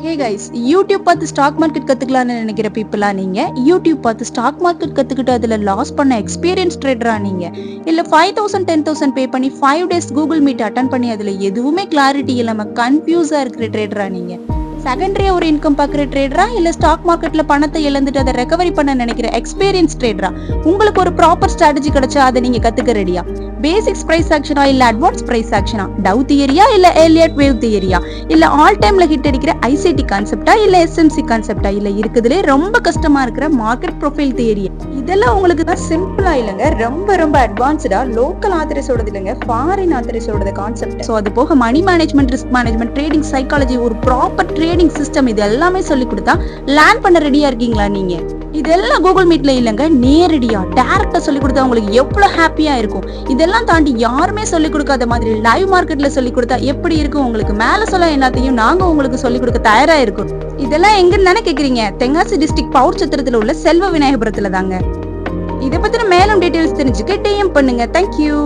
Hey guys, YouTube பார்த்து stock market கத்துக்கலாம்னு நினைக்கிற பீப்புளா நீங்க? யூடியூப் பார்த்து ஸ்டாக் மார்க்கெட் கத்துக்கிட்டு அதுல லாஸ் பண்ண எக்ஸ்பீரியன்ஸ் ட்ரேடரா நீங்க? இல்ல 5000 10,000 பே பண்ணி 5 டேஸ் கூகுள் மீட் அட்டன் பண்ணி அதுல எதுவுமே கிளாரிட்டி இல்லாம கன்ஃபியூஸா இருக்கிற ட்ரேடரா நீங்க? செகண்டரியா ஒரு இன்கம் பாக்குற ட்ரேடரா இல்ல ஸ்டாக் மார்க்கெட்ல பணத்தை இழந்துட்டு அதை ரெக்கவரி பண்ண நினைக்கிற எக்ஸ்பீரியன்ஸ் ட்ரேடரா? உங்களுக்கு ஒரு ப்ராப்பர் ஸ்ட்ராட்டஜி கிடைச்சா அதை நீங்க கத்துக்க ரெடியா? பேசிக்ஸ் பிரைஸ் ஆக்ஷனா இல்ல அட்வான்ஸ் பிரைஸ் ஆக்ஷனா? டவ் தியரியா இல்ல எலியட் வேவ் தியரியா? இல்ல ஆல் டைம்ல ஹிட் அடிக்கிற ஐசிடி கான்செப்டா இல்ல எஸ்எம்சி கான்செப்டா? இல்ல இருக்குதுலே ரொம்ப கஷ்டமா இருக்கிற மார்க்கெட் ப்ரொஃபைல் தியரியா? இதெல்லாம் உங்களுக்கு தான் சிம்பிளா இல்லங்க, ரொம்ப ரொம்ப அட்வான்ஸ்டா லோக்கல் ஆத்தரைஸோடது இல்லங்க, ஃபாரின் ஆத்தரைஸோட கான்செப்ட். சோ அது போக money management, risk management, trading psychology, ஒரு ப்ராப்பர் ட்ரேடிங் சிஸ்டம், இது எல்லாமே சொல்லி கொடுத்தா லேர்ன் பண்ண ரெடியா இருக்கீங்களா நீங்க? இதெல்லாம் கூகுள் மீட்ல இல்லங்க, நேரடியா டைரக்டா சொல்லி கொடுத்தா உங்களுக்கு எவ்வளவு ஹாப்பியா இருக்கும். இதெல்லாம் தாண்டி யாருமே சொல்லி கொடுக்காத மாதிரி லைவ் மார்க்கெட்ல சொல்லி கொடுத்தா எப்படி இருக்கும் உங்களுக்கு? மேல சொல்ல எல்லாத்தையும் நாங்க உங்களுக்கு சொல்லி கொடுக்க தயாரா இருக்கோம். இதெல்லாம் எங்கன்னு தானே கேக்குறீங்க? தென்காசி டிஸ்ட்ரிக்ட் பவுர் சத்திரத்துல உள்ள செல்வ விநாயகபுரத்துல தாங்க. இதை பத்தின மேலும் டீடைல்ஸ் தெரிஞ்சுக்க டிஎம் பண்ணுங்க. தேங்க்யூ.